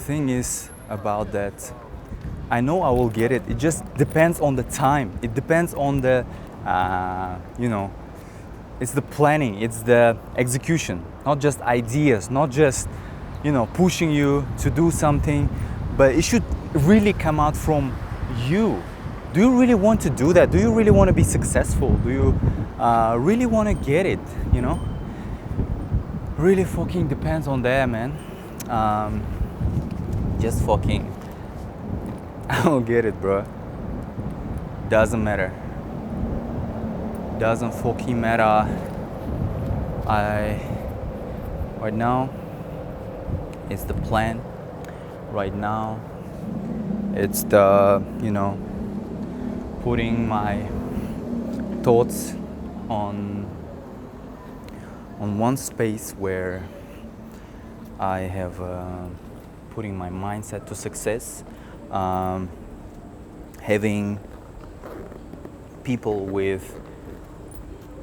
thing is about that, I know I will get it. It just depends on the time. It depends on the, it's the planning, it's the execution, not just ideas, not just, pushing you to do something, but it should really come out from you. Do you really want to do that? Do you really want to be successful? Do you really want to get it, Really fucking depends on that, man. Just fucking, I don't get it, bro. Doesn't matter. Doesn't fucking matter. Right now, it's the plan. Right now, it's the, putting my thoughts on one space where I have putting my mindset to success, having people with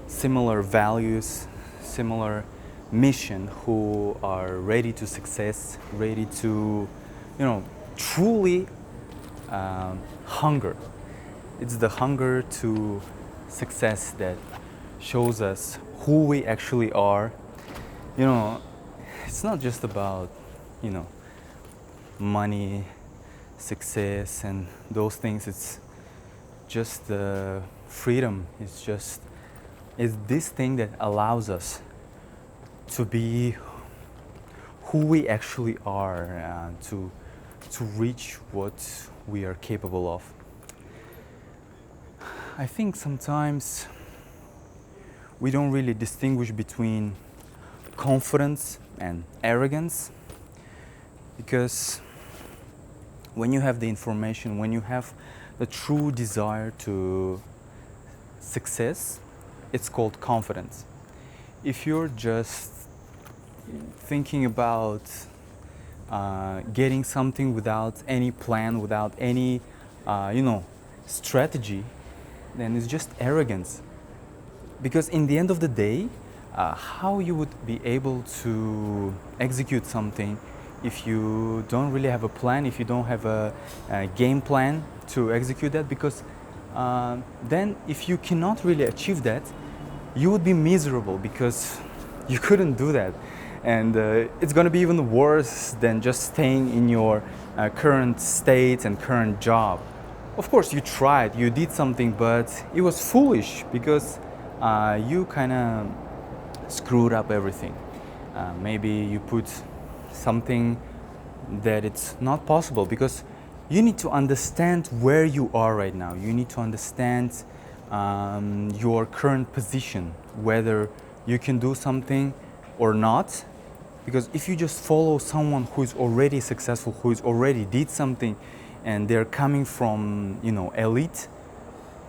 similar values, similar mission, who are ready to success, ready to, truly hunger. It's the hunger to success that shows us who we actually are. It's not just about, money, success, and those things. It's just the freedom. It's this thing that allows us to be who we actually are, to reach what we are capable of. I think sometimes we don't really distinguish between confidence and arrogance, because when you have the information, when you have the true desire to success, it's called confidence. If you're just thinking about getting something without any plan, without any strategy, then it's just arrogance. Because in the end of the day, how you would be able to execute something if you don't really have a plan, if you don't have a game plan to execute that? Because then if you cannot really achieve that, you would be miserable because you couldn't do that. And it's going to be even worse than just staying in your current state and current job. Of course, you tried, you did something, but it was foolish because you kind of screwed up everything. Maybe you put something that it's not possible, because you need to understand where you are right now. You need to understand your current position, whether you can do something or not. Because if you just follow someone who is already successful, who is already did something, and they're coming from, elite,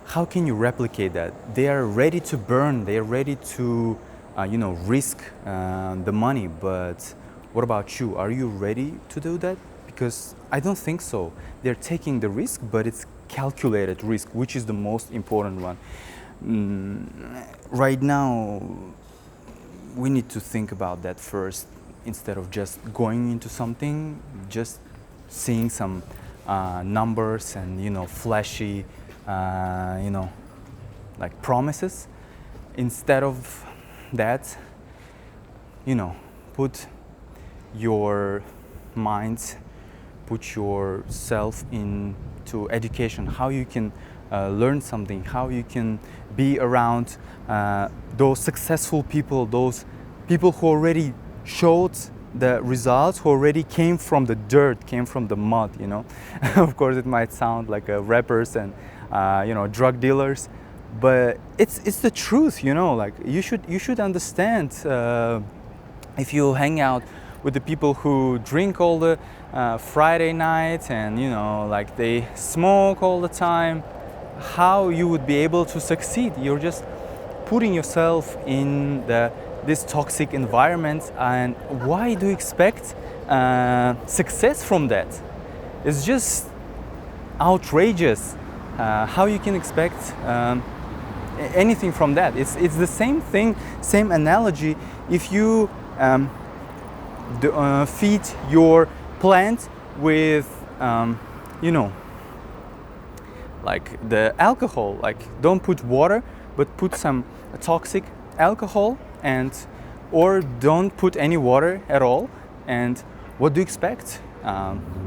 how can you replicate that? They are ready to burn, they are ready to, risk the money. But what about you? Are you ready to do that? Because I don't think so. They're taking the risk, but it's calculated risk, which is the most important one. Right now, we need to think about that first, instead of just going into something, just seeing some numbers and flashy like promises. Instead of that, put your mind, put yourself into education, how you can learn something, how you can be around those successful people, those people who already showed the results, who already came from the dirt, came from the mud, Of course, it might sound like rappers and drug dealers, but it's the truth, Like you should understand. If you hang out with the people who drink all the Friday night and like they smoke all the time, how you would be able to succeed? You're just putting yourself in this toxic environment, and why do you expect success from that? It's just outrageous. How you can expect anything from that? It's the same thing, same analogy. If you feed your plant with you know, like the alcohol. Like, don't put water, but put some toxic alcohol, and or don't put any water at all. And what do you expect?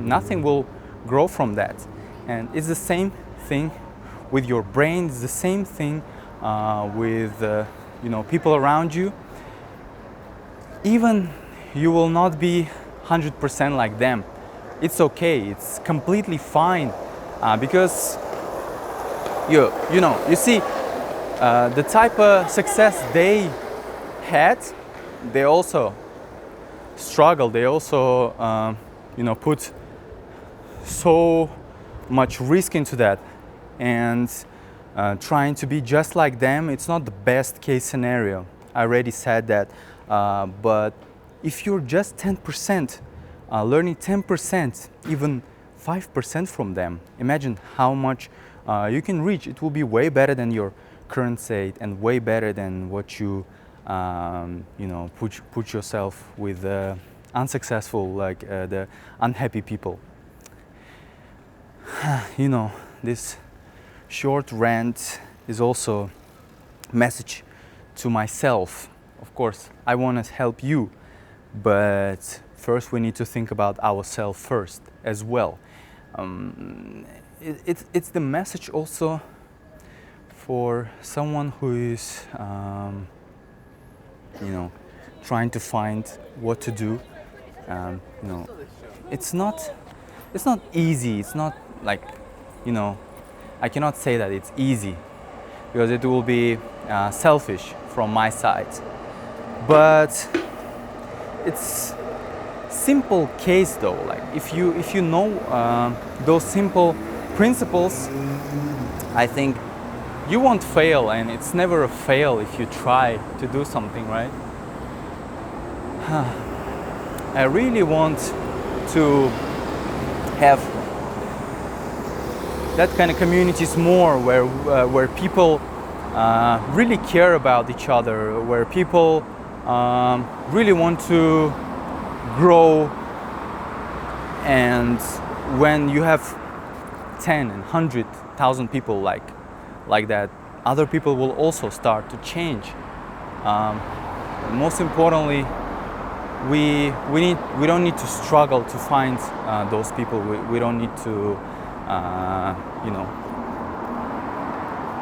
Nothing will grow from that. And it's the same thing with your brain. It's the same thing with you know, people around you. Even you will not be 100% like them. It's okay. It's completely fine, because you know, you see, the type of success they had, they also struggle. They also you know, put so much risk into that, and trying to be just like them, it's not the best case scenario. I already said that. But if you're just 10%, learning 10%, even 5% from them, imagine how much you can reach. It will be way better than your current state, and way better than what you you know, put yourself with unsuccessful, like the unhappy people. You know, this short rant is also a message to myself. Of course, I want to help you, but first we need to think about ourselves first as well. It's the message also for someone who is you know, trying to find what to do. You know, it's not easy. It's not like, you know, I cannot say that it's easy, because it will be selfish from my side. But it's simple case though. Like, if you know those simple principles, I think you won't fail, and it's never a fail if you try to do something, right? I really want to have that kind of communities more, where people really care about each other, where people really want to grow. And when you have 10 and 100,000 people like that, other people will also start to change. Most importantly, we don't need to struggle to find those people. We don't need to you know,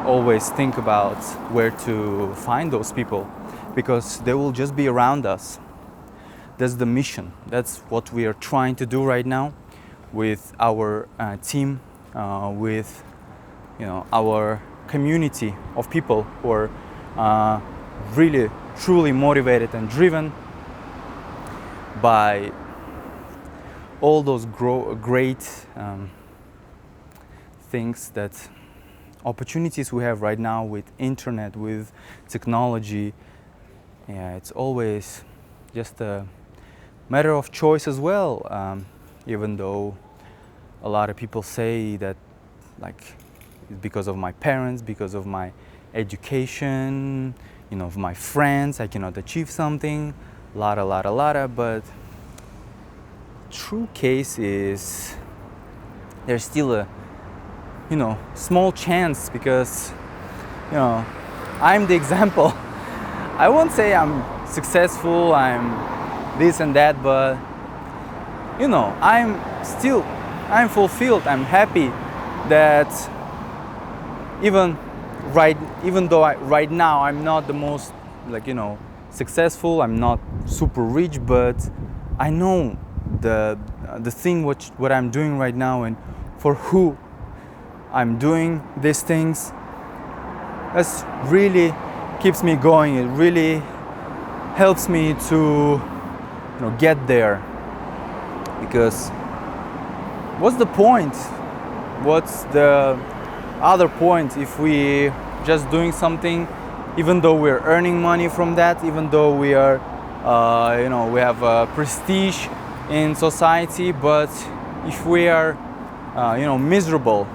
always think about where to find those people, because they will just be around us. That's the mission. That's what we are trying to do right now with our team, with, you know, our community of people who are really truly motivated and driven by all those great things, that opportunities we have right now with internet, with technology. Yeah, it's always just a matter of choice as well. Even though a lot of people say that, like, because of my parents, because of my education, you know, of my friends, I cannot achieve something. But true case is there's still a, you know, small chance, because, you know, I'm the example. I won't say I'm successful, I'm this and that, but, you know, I'm fulfilled, I'm happy that even though right now I'm not the most, like, you know, successful, I'm not super rich, but I know the thing what I'm doing right now, and for who I'm doing these things. That's really keeps me going. It really helps me to, you know, get there. Because what's the point? What's the other point if we just doing something, even though we're earning money from that, even though we are, you know, we have prestige in society, but if we are, you know, miserable,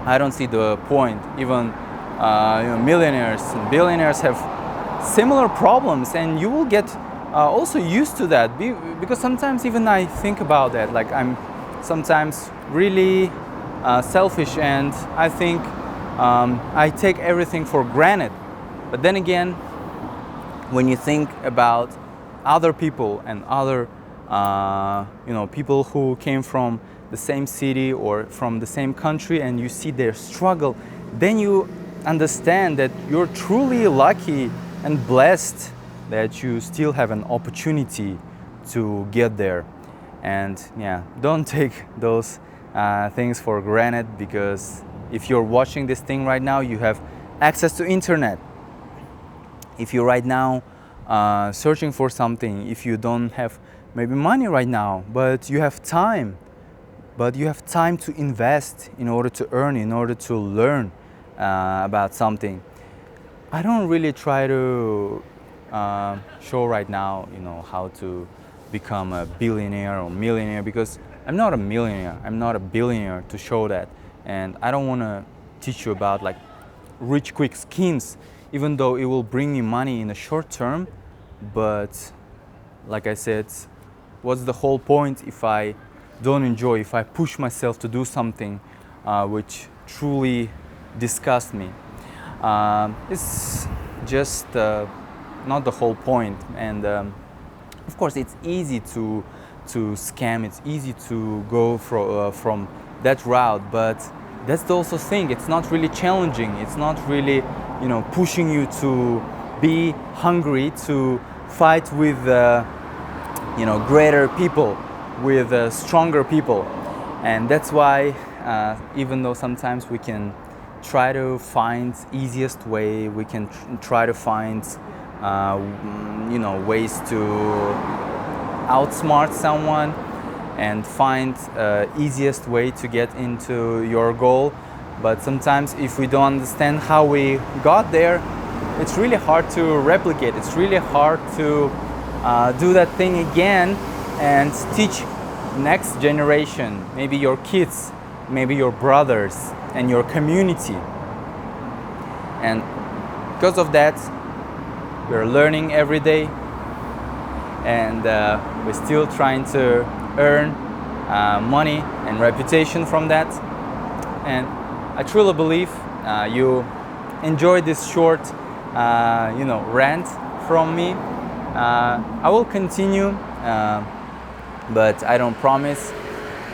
I don't see the point. Even, you know, millionaires and billionaires have similar problems, and you will get also used to that. Because sometimes even I think about that, like I'm sometimes really selfish, and I think I take everything for granted. But then again, when you think about other people and other people who came from the same city or from the same country, and you see their struggle, then you understand that you're truly lucky and blessed that you still have an opportunity to get there. And yeah, don't take those things for granted, because if you're watching this thing right now, you have access to internet. If you're right now searching for something, if you don't have maybe money right now, but you have time, to invest in order to earn, in order to learn about something. I don't really try to show right now, how to become a billionaire or millionaire, because I'm not a millionaire, I'm not a billionaire to show that. And I don't want to teach you about like rich quick schemes, even though it will bring me money in the short term. But like I said, what's the whole point if I don't enjoy, if I push myself to do something which truly disgusts me? It's just not the whole point. And of course, it's easy to scam. It's easy to go from that route, but that's the also thing. It's not really challenging. It's not really, pushing you to be hungry, to fight with, greater people, with stronger people. And that's why, even though sometimes we can try to find easiest way, we can try to find ways to outsmart someone and find easiest way to get into your goal. But sometimes if we don't understand how we got there, it's really hard to replicate. It's really hard to do that thing again and teach next generation, maybe your kids, maybe your brothers and your community. And because of that, we're learning every day, and we're still trying to earn money and reputation from that. And I truly believe you enjoyed this short rant from me. I will continue, but I don't promise.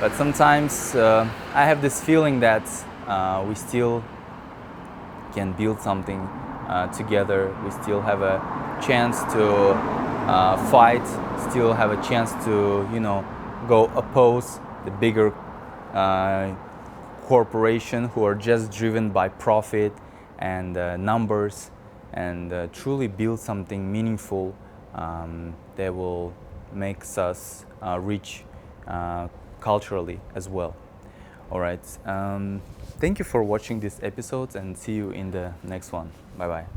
But sometimes I have this feeling that we still can build something together. We still have a chance to fight, still have a chance to go oppose the bigger corporation who are just driven by profit and numbers, and truly build something meaningful that will make us rich culturally as well. All right. Thank you for watching this episode, and see you in the next one. Bye bye.